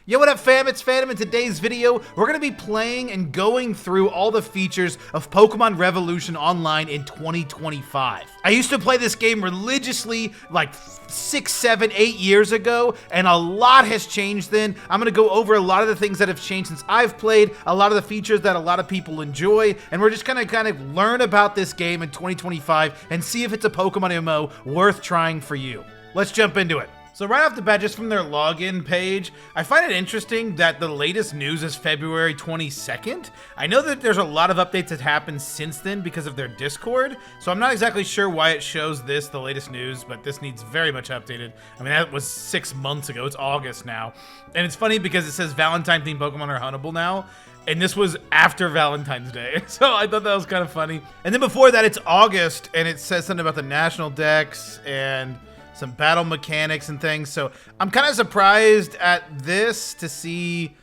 Yo, what up fam, it's Phantom. In today's video, we're going to be playing and going through all the features of Pokemon Revolution Online in 2025. I used to play this game religiously like 6, 7, 8 years ago, and a lot has changed then. I'm going to go over a lot of the things that have changed since I've played, a lot of the features that a lot of people enjoy, and we're just going to kind of learn about this game in 2025 and see if it's a Pokemon MMO worth trying for you. Let's jump into it. So right off the bat, just from their login page, I find it interesting that the latest news is February 22nd. I know that there's a lot of updates that happened since then because of their Discord, so I'm not exactly sure why it shows this, the latest news, but this needs very much updated. I mean, that was 6 months ago. It's August now. And it's funny because it says Valentine-themed Pokemon are huntable now, and this was after Valentine's Day, so I thought that was kind of funny. And then before that, it's August, and it says something about the National Dex and some battle mechanics and things. So I'm kind of surprised at this to see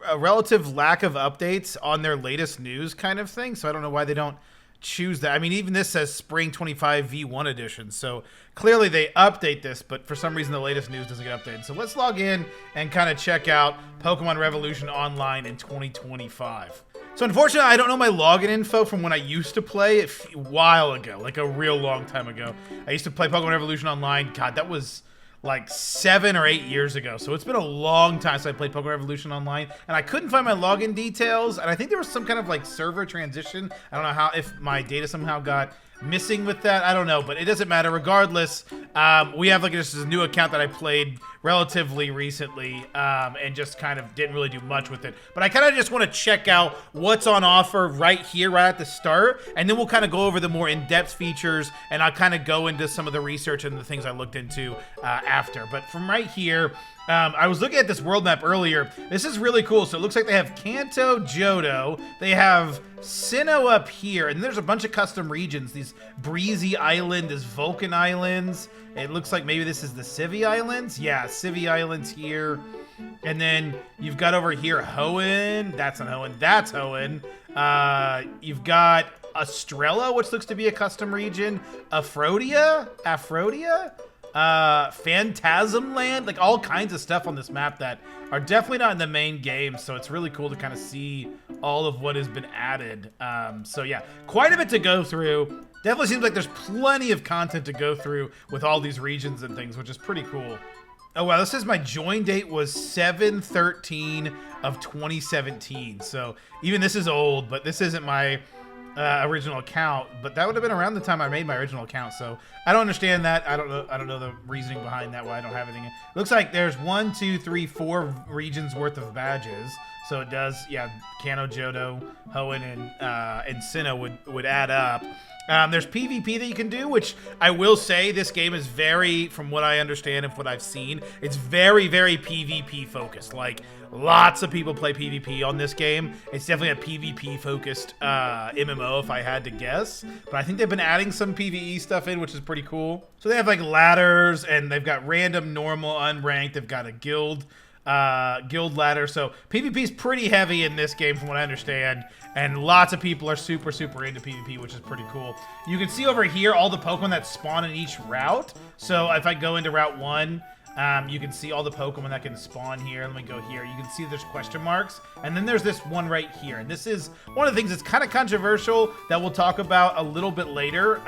a relative lack of updates on their latest news kind of thing. So I don't know why they don't choose that. I mean, even this says Spring 25 V1 edition. So clearly they update this, but for some reason the latest news doesn't get updated. So let's log in and kind of check out Pokemon Revolution Online in 2025. So unfortunately, I don't know my login info from when I used to play a while ago, like a real long time ago. I used to play Pokemon Revolution Online. God, that was like 7 or 8 years ago. So it's been a long time since I played Pokemon Revolution Online, and I couldn't find my login details. And I think there was some kind of like server transition. I don't know how, if my data somehow got missing with that. I don't know, but it doesn't matter. Regardless, we have like just a new account that I played relatively recently, and just kind of didn't really do much with it. But I kind of just want to check out what's on offer right here, right at the start, and then we'll kind of go over the more in-depth features, and I'll kind of go into some of the research and the things I looked into after. But from right here, I was looking at this world map earlier. This is really cool. So it looks like they have Kanto, Johto. They have Sinnoh up here. And there's a bunch of custom regions. These Breezy Island, this Vulcan Islands. It looks like maybe this is the Civi Islands. Yeah, Civi Islands here. And then you've got over here Hoenn. That's not Hoenn. That's Hoenn. You've got Estrella, which looks to be a custom region. Aphrodia? Phantasm Land, like all kinds of stuff on this map that are definitely not in the main game, so it's really cool to kind of see all of what has been added. So yeah, quite a bit to go through. Definitely seems like there's plenty of content to go through with all these regions and things, which is pretty cool. Oh wow, this says my join date was 7/13 of 2017, so even this is old, but this isn't my original account, but that would have been around the time I made my original account, so I don't understand that. I don't know the reasoning behind that, why I don't have anything. It looks like there's 1, 2, 3, 4 regions worth of badges, so it does, yeah, Kanto, Johto, Hoenn, and Sinnoh would add up. There's PvP that you can do, which I will say this game is very, from what I understand and what I've seen, it's very, very PvP focused. Like, lots of people play PvP on this game. It's definitely a PvP focused MMO if I had to guess. But I think they've been adding some PvE stuff in, which is pretty cool. So they have like ladders, and they've got random, normal, unranked. They've got a guild ladder. So PvP is pretty heavy in this game from what I understand, and lots of people are super into PvP, which is pretty cool. You can see over here all the Pokemon that spawn in each route. So if I go into Route 1, you can see all the Pokemon that can spawn here. Let me go here. You can see there's question marks. And then there's this one right here. And this is one of the things that's kind of controversial that we'll talk about a little bit later.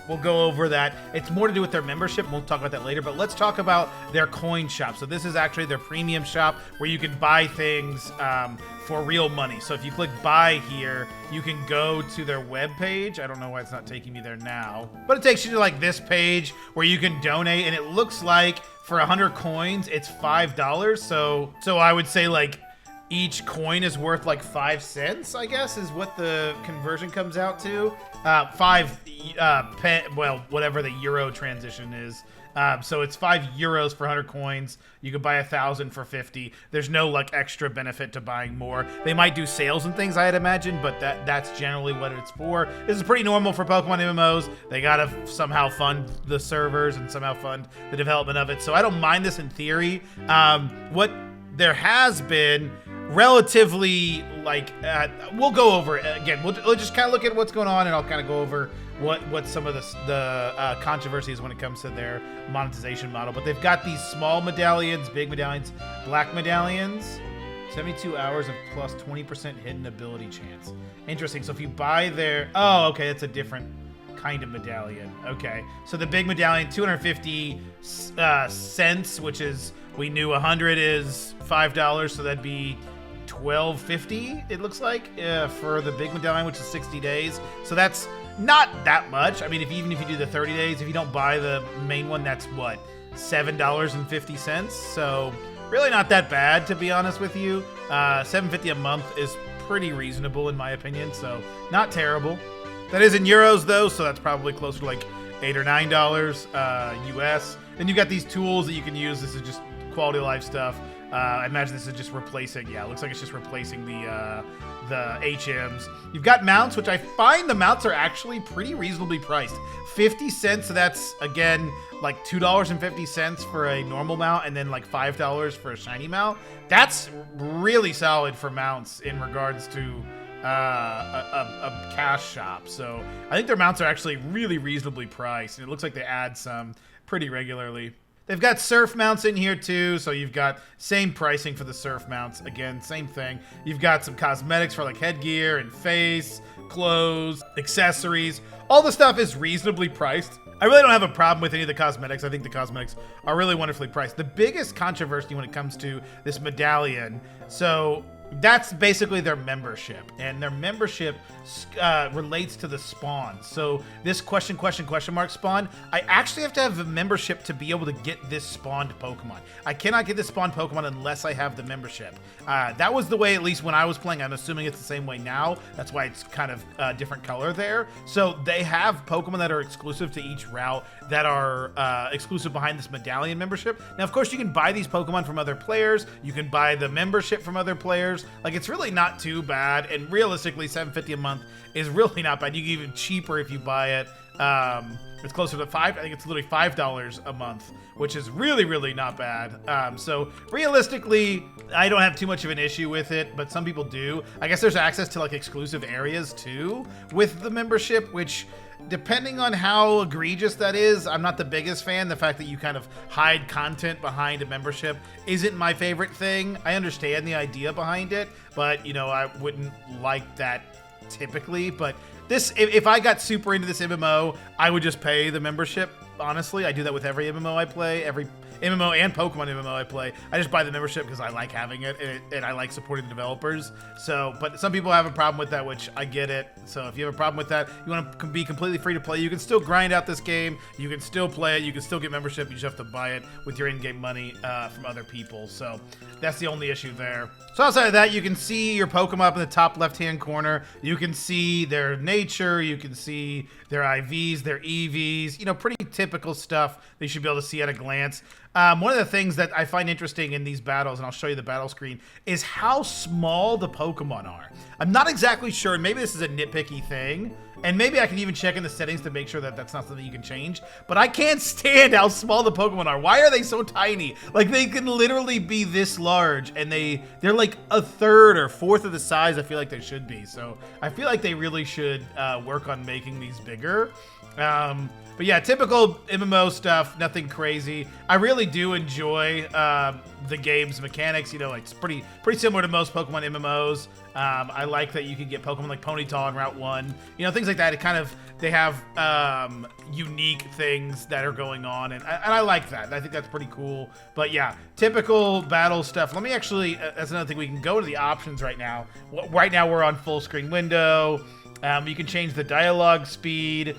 We'll go over that. It's more to do with their membership. We'll talk about that later. But let's talk about their coin shop. So this is actually their premium shop where you can buy things for real money. So if you click buy here, you can go to their web page. I don't know why it's not taking me there now, but it takes you to like this page where you can donate, and it looks like for 100 coins, it's $5. So I would say like each coin is worth like 5 cents, I guess, is what the conversion comes out to. Well, whatever the euro transition is. So it's €5 for 100 coins. You could buy 1,000 for 50. There's no like extra benefit to buying more. They might do sales and things, I'd imagine, but that's generally what it's for. This is pretty normal for Pokemon MMOs. They gotta somehow fund the servers and somehow fund the development of it. So I don't mind this in theory. What there has been relatively like, we'll go over it again. We'll just kind of look at what's going on, and I'll kind of go over what some of the controversy is when it comes to their monetization model. But they've got these small medallions, big medallions, black medallions. 72 hours of plus 20% hidden ability chance. Interesting. So if you buy their... Oh, okay. It's a different kind of medallion. Okay. So the big medallion, 250 cents, which is... We knew 100 is $5, so that'd be $12.50, it looks like, for the big medallion, which is 60 days. So that's not that much. I mean, even if you do the 30 days, if you don't buy the main one, that's what? $7.50. So... really not that bad, to be honest with you. $7.50 a month is pretty reasonable in my opinion, so not terrible. That is in euros though, so that's probably closer to like $8 or $9 US. Then you got these tools that you can use. This is just quality of life stuff. I imagine this is just replacing. Yeah, it looks like it's just replacing the HMs. You've got mounts, which I find the mounts are actually pretty reasonably priced. 50 cents, so that's again like $2.50 for a normal mount, and then like $5 for a shiny mount. That's really solid for mounts in regards to a cash shop. So I think their mounts are actually really reasonably priced, and it looks like they add some pretty regularly. They've got surf mounts in here too, so you've got same pricing for the surf mounts. Again, same thing. You've got some cosmetics for like headgear and face, clothes, accessories. All the stuff is reasonably priced. I really don't have a problem with any of the cosmetics. I think the cosmetics are really wonderfully priced. The biggest controversy when it comes to this medallion, so that's basically their membership, and their membership relates to the spawn. So this question mark spawn, I actually have to have a membership to be able to get this spawned Pokemon. I cannot get this spawned Pokemon unless I have the membership. That was the way, at least when I was playing. I'm assuming it's the same way now. That's why it's kind of a different color there. So they have Pokemon that are exclusive to each route that are exclusive behind this medallion membership. Now, of course, you can buy these Pokemon from other players. You can buy the membership from other players. Like, it's really not too bad, and realistically, $7.50 a month is really not bad. You can even cheaper if you buy it. It's closer to $5. I think it's literally $5 a month, which is really, really not bad. So realistically, I don't have too much of an issue with it, but some people do. I guess there's access to like exclusive areas too with the membership, which, depending on how egregious that is, I'm not the biggest fan. The fact that you kind of hide content behind a membership isn't my favorite thing. I understand the idea behind it, but you know, I wouldn't like that typically. But this, if I got super into this MMO, I would just pay the membership. Honestly, I do that with every MMO I play, every MMO and Pokemon MMO I play. I just buy the membership because I like having it, and I like supporting the developers. So, but some people have a problem with that, which I get it. So if you have a problem with that, you want to be completely free to play, you can still grind out this game, you can still play it, you can still get membership, you just have to buy it with your in-game money from other people. So that's the only issue there. So outside of that, you can see your Pokemon up in the top left-hand corner. You can see their nature, you can see their IVs, their EVs, you know, pretty typical stuff that you should be able to see at a glance. One of the things that I find interesting in these battles, and I'll show you the battle screen, is how small the Pokemon are. I'm not exactly sure, and maybe this is a nitpicky thing, and maybe I can even check in the settings to make sure that that's not something you can change, but I can't stand how small the Pokemon are. Why are they so tiny? Like, they can literally be this large, and they're like a third or fourth of the size I feel like they should be. So I feel like they really should work on making these bigger. But yeah, typical MMO stuff, nothing crazy. I really do enjoy the game's mechanics. You know, like, it's pretty similar to most Pokemon MMOs. I like that you can get Pokemon like Ponyta in Route 1. You know, things like that. They have unique things that are going on, and I like that. I think that's pretty cool. But yeah, typical battle stuff. Let me actually, that's another thing, we can go to the options right now. Right now we're on full screen window. You can change the dialogue speed.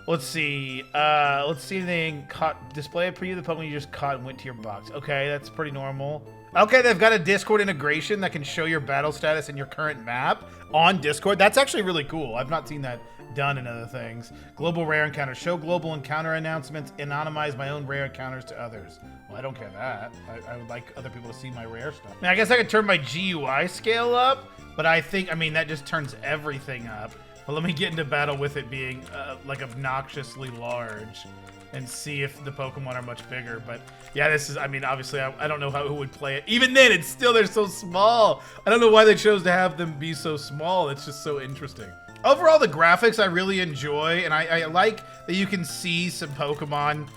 Let's see anything display a preview of the Pokemon you just caught and went to your box. Okay, that's pretty normal. Okay, they've got a Discord integration that can show your battle status and your current map on Discord. That's actually really cool. I've not seen that done in other things. Global rare encounters. Show global encounter announcements. Anonymize my own rare encounters to others. Well, I don't care that. I would like other people to see my rare stuff. I guess I could turn my GUI scale up, but I mean, that just turns everything up. But let me get into battle with it being like obnoxiously large and see if the Pokemon are much bigger. But yeah, this is, I mean, obviously I don't know who would play it. Even then, they're so small. I don't know why they chose to have them be so small. It's just so interesting. Overall, the graphics I really enjoy, and I like that you can see some Pokemon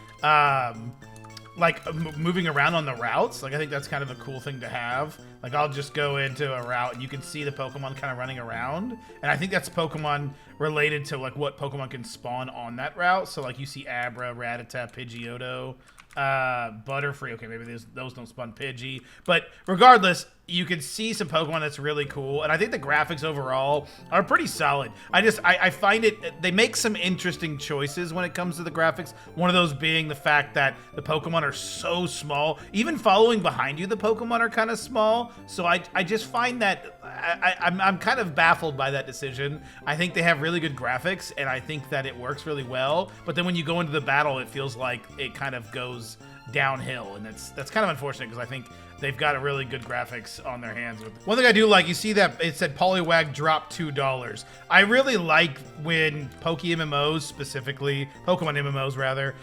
like moving around on the routes. Like, I think that's kind of a cool thing to have. Like, I'll just go into a route and you can see the Pokemon kind of running around. And I think that's Pokemon related to like what Pokemon can spawn on that route. So like you see Abra, Rattata, Pidgeotto, Butterfree. Okay, maybe those don't spawn Pidgey. But regardless, you can see some Pokemon that's really cool, and I think the graphics overall are pretty solid. I find they make some interesting choices when it comes to the graphics. One of those being the fact that the Pokemon are so small. Even following behind you, the Pokemon are kind of small. So I just find that I'm kind of baffled by that decision. I think they have really good graphics, and I think that it works really well. But then when you go into the battle, it feels like it kind of goes downhill, and that's kind of unfortunate because I think they've got a really good graphics on their hands. One thing I do like, you see that it said Poliwag dropped $2. I really like when MMOs specifically, Pokemon MMOs rather,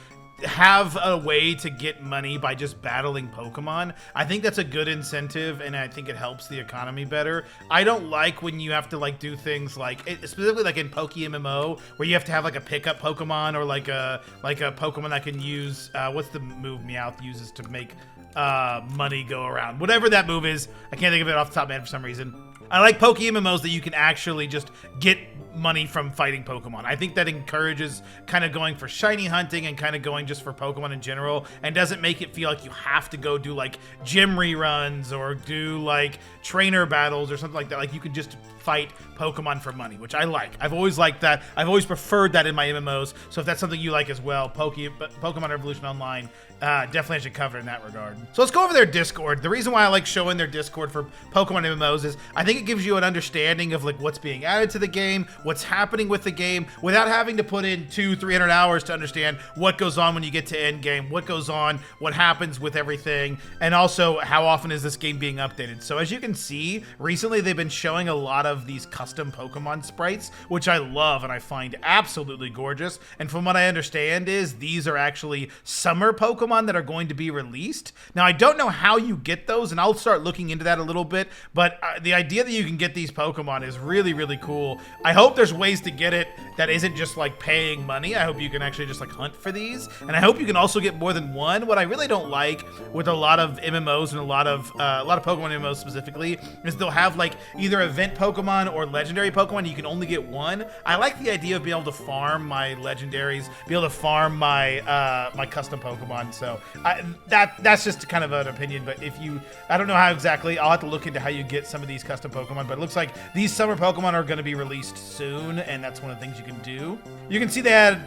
have a way to get money by just battling Pokemon. I think that's a good incentive, and I think it helps the economy better. I don't like when you have to like do things like, specifically like in MMO, where you have to have like a pickup Pokemon or like a Pokemon that can use what's the move Meowth uses to make money go around. Whatever that move is, I can't think of it off the top of my head for some reason. I like MMOs that you can actually just get money from fighting Pokemon. I think that encourages kind of going for shiny hunting and kind of going just for Pokemon in general, and doesn't make it feel like you have to go do like gym reruns or do like trainer battles or something like that. Like, you can just fight Pokemon for money, which I like. I've always liked that. I've always preferred that in my MMOs. So if that's something you like as well, Pokemon Revolution Online definitely should cover in that regard. So let's go over their Discord. The reason why I like showing their Discord for Pokemon MMOs is I think it gives you an understanding of like what's being added to the game, what's happening with the game, without having to put in 200-300 hours to understand what goes on when you get to end game, what goes on, what happens with everything, and also how often is this game being updated. So as you can see, recently they've been showing a lot of these custom Pokemon sprites, which I love and I find absolutely gorgeous. And from what I understand is these are actually summer Pokemon that are going to be released. Now, I don't know how you get those, and I'll start looking into that a little bit, but the idea that you can get these Pokemon is really, really cool. I hope there's ways to get it that isn't just like paying money. I hope you can actually just like hunt for these, and I hope you can also get more than one. What I really don't like with a lot of MMOs and a lot of Pokemon MMOs specifically is they'll have like either event Pokemon or legendary Pokemon. You can only get one. I like the idea of being able to farm my legendaries, be able to farm my my custom Pokemon. So that's just kind of an opinion, but I don't know how exactly. I'll have to look into how you get some of these custom Pokemon, but it looks like these summer Pokemon are going to be released soon, and that's one of the things you can do. You can see they had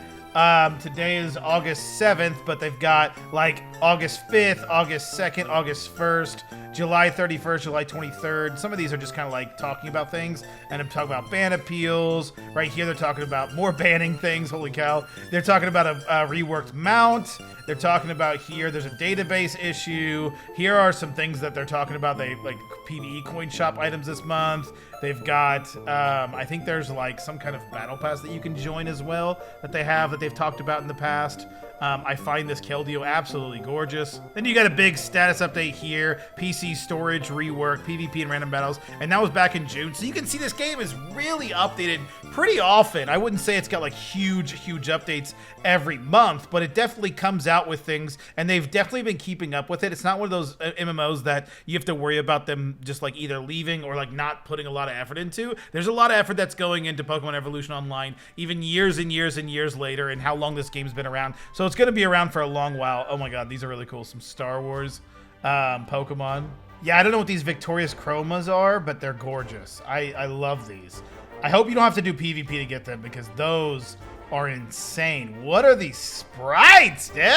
today is August 7th, but they've got like August 5th, August 2nd, August 1st, July 31st, July 23rd. Some of these are just kind of like talking about things, and I'm talking about ban appeals. Right here, they're talking about more banning things. Holy cow. They're talking about a reworked mount. They're talking about here, there's a database issue. Here are some things that they're talking about. They like PvE coin shop items this month. They've got, I think there's like some kind of battle pass that you can join as well that they've talked about in the past. I find this Keldeo absolutely gorgeous. Then you got a big status update here, PC storage rework, PvP and random battles, and that was back in June. So you can see this game is really updated pretty often. I wouldn't say it's got like huge updates every month, but it definitely comes out with things, and they've definitely been keeping up with it. It's not one of those MMOs that you have to worry about them just like either leaving or like not putting a lot of effort into. There's a lot of effort that's going into Pokemon Evolution Online, even years and years and years later, and how long this game's been around. So it's going to be around for a long while. Oh my god, these are really cool. Some Star Wars Pokemon. Yeah, I don't know what these Victorious Chromas are, but they're gorgeous. I love these. I hope you don't have to do PvP to get them, because those are insane. What are these sprites, dude?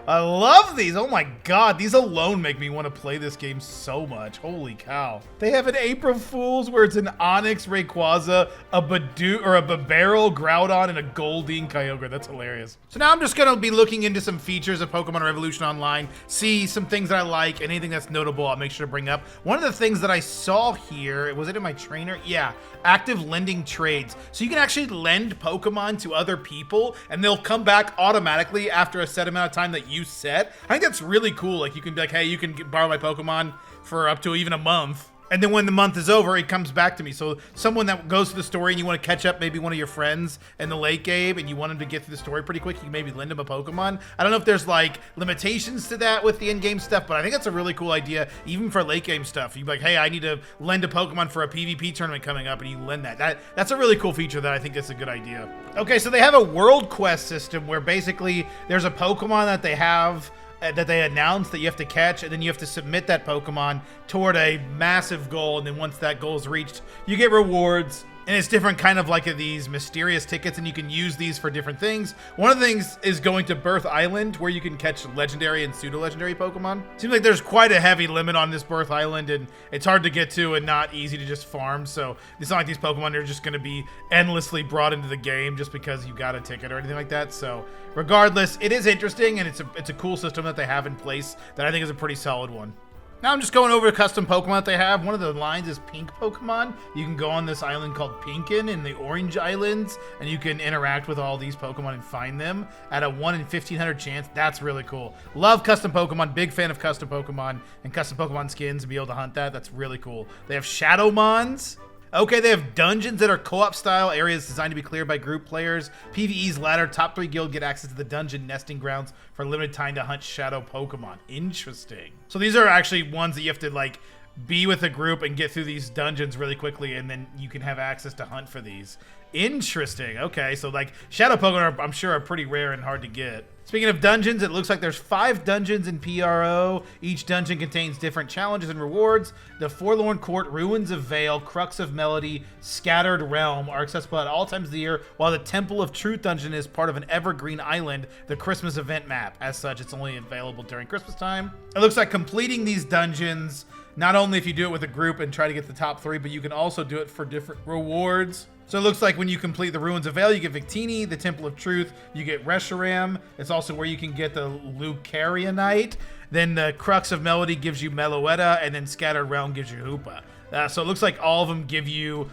I love these. Oh my god, these alone make me want to play this game so much. Holy cow. They have an April Fool's where it's an Onyx Rayquaza, a Bibarel Groudon, and a Goldeen Kyogre. That's hilarious. So now I'm just going to be looking into some features of Pokemon Revolution Online, see some things that I like, anything that's notable I'll make sure to bring up. One of the things that I saw here, was it in my trainer? Yeah, active lending trades. So you can actually lend Pokemon to other people, and they'll come back automatically after a set amount of time that you set. I think that's really cool. Like, you can be like, hey, you can borrow my Pokemon for up to even a month, And then when the month is over, it comes back to me. So someone that goes through the story and you want to catch up maybe one of your friends in the late game and you want them to get through the story pretty quick, you can maybe lend them a Pokemon. I don't know if there's like limitations to that with the in-game stuff, but I think that's a really cool idea, even for late game stuff. You'd be like, hey, I need to lend a Pokemon for a PvP tournament coming up, and you lend that. That's a really cool feature that I think is a good idea. Okay, so they have a world quest system where basically there's a Pokemon that they have that they announced that you have to catch, and then you have to submit that Pokemon toward a massive goal, and then once that goal is reached, you get rewards. And it's different kind of like these mysterious tickets, and you can use these for different things. One of the things is going to Birth Island, where you can catch legendary and pseudo-legendary Pokemon. Seems like there's quite a heavy limit on this Birth Island, and it's hard to get to and not easy to just farm. So it's not like these Pokemon are just going to be endlessly brought into the game just because you got a ticket or anything like that. So regardless, it is interesting, and it's a cool system that they have in place that I think is a pretty solid one. Now I'm just going over a custom Pokemon that they have. One of the lines is Pink Pokemon. You can go on this island called Pinkin in the Orange Islands, and you can interact with all these Pokemon and find them at a 1 in 1,500 chance. That's really cool. Love custom Pokemon. Big fan of custom Pokemon and custom Pokemon skins and be able to hunt that. That's really cool. They have Shadowmons. Okay, they have dungeons that are co-op style areas designed to be cleared by group players. PvE's ladder, top 3 guild get access to the dungeon nesting grounds for a limited time to hunt shadow Pokemon. Interesting. So these are actually ones that you have to like be with a group and get through these dungeons really quickly, and then you can have access to hunt for these. Interesting. Okay, so like shadow Pokemon I'm sure are pretty rare and hard to get. Speaking of dungeons, it looks like there's 5 dungeons in PRO. Each dungeon contains different challenges and rewards. The Forlorn Court, Ruins of Vale, Crux of Melody, Scattered Realm are accessible at all times of the year, while the Temple of Truth dungeon is part of an Evergreen Island, the Christmas event map. As such, it's only available during Christmas time. It looks like completing these dungeons, not only if you do it with a group and try to get the top 3, but you can also do it for different rewards. So it looks like when you complete the Ruins of Vale, you get Victini, the Temple of Truth, you get Reshiram. It's also where you can get the Lucarionite. Then the Crux of Melody gives you Meloetta, and then Scattered Realm gives you Hoopa. So it looks like all of them give you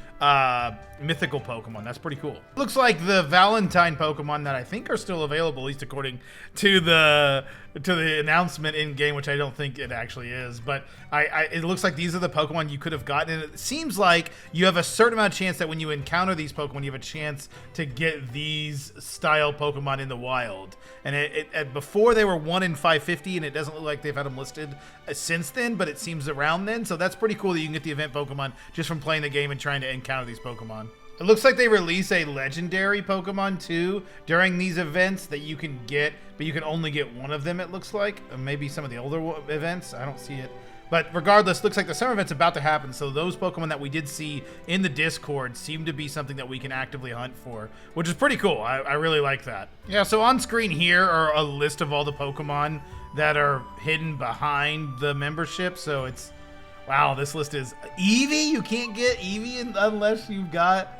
mythical Pokemon. That's pretty cool. Looks like the Valentine Pokemon that I think are still available, at least according to the announcement in game, which I don't think it actually is. But it looks like these are the Pokemon you could have gotten. And it seems like you have a certain amount of chance that when you encounter these Pokemon, you have a chance to get these style Pokemon in the wild. And before they were 1 in 550, and it doesn't look like they've had them listed since then, but it seems around then. So that's pretty cool that you can get the event Pokemon just from playing the game and trying to encounter these Pokemon. It looks like they release a legendary Pokemon too during these events that you can get, but you can only get one of them, it looks like. Or maybe some of the older events. I don't see it. But regardless, looks like the summer event's about to happen, so those Pokemon that we did see in the Discord seem to be something that we can actively hunt for, which is pretty cool. I really like that. Yeah, so on screen here are a list of all the Pokemon that are hidden behind the membership. So it's, wow, this list is Eevee. You can't get Eevee unless you've got,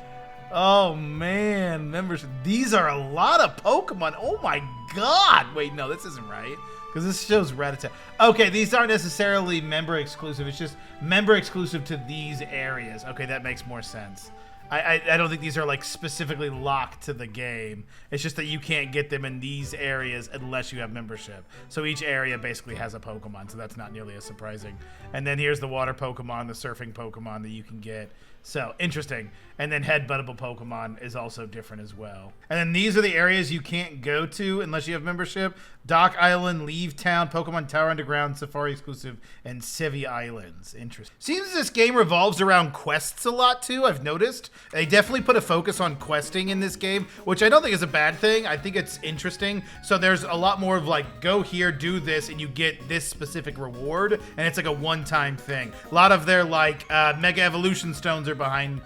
oh man, membership. These are a lot of Pokemon. Oh my God. Wait, no, this isn't right. Because this shows Rattata. Okay, these aren't necessarily member exclusive. It's just member exclusive to these areas. Okay, that makes more sense. I don't think these are like specifically locked to the game. It's just that you can't get them in these areas unless you have membership. So each area basically has a Pokemon, so that's not nearly as surprising. And then here's the water Pokemon, the surfing Pokemon that you can get. So interesting. And then headbuttable Pokemon is also different as well. And then these are the areas you can't go to unless you have membership. Dock Island, Leave Town, Pokemon Tower Underground, Safari Exclusive, and Civi Islands. Interesting. Seems this game revolves around quests a lot too, I've noticed. They definitely put a focus on questing in this game, which I don't think is a bad thing. I think it's interesting. So there's a lot more of like, go here, do this, and you get this specific reward. And it's like a one-time thing. A lot of their like Mega Evolution Stones are behind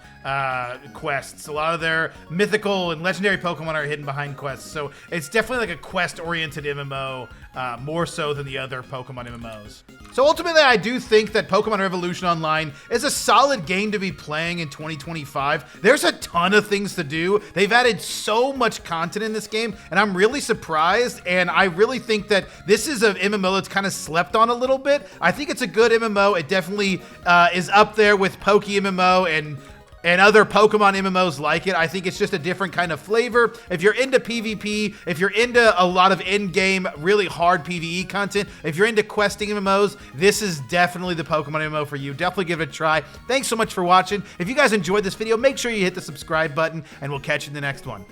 quests. A lot of their mythical and legendary Pokemon are hidden behind quests. So it's definitely like a quest-oriented MMO, more so than the other Pokemon MMOs. So ultimately, I do think that Pokemon Revolution Online is a solid game to be playing in 2025. There's a ton of things to do. They've added so much content in this game, and I'm really surprised, and I really think that this is an MMO that's kind of slept on a little bit. I think it's a good MMO. It definitely is up there with Poke MMO and and other Pokemon MMOs like it. I think it's just a different kind of flavor. If you're into PvP, if you're into a lot of in-game, really hard PvE content, if you're into questing MMOs, this is definitely the Pokemon MMO for you. Definitely give it a try. Thanks so much for watching. If you guys enjoyed this video, make sure you hit the subscribe button, and we'll catch you in the next one.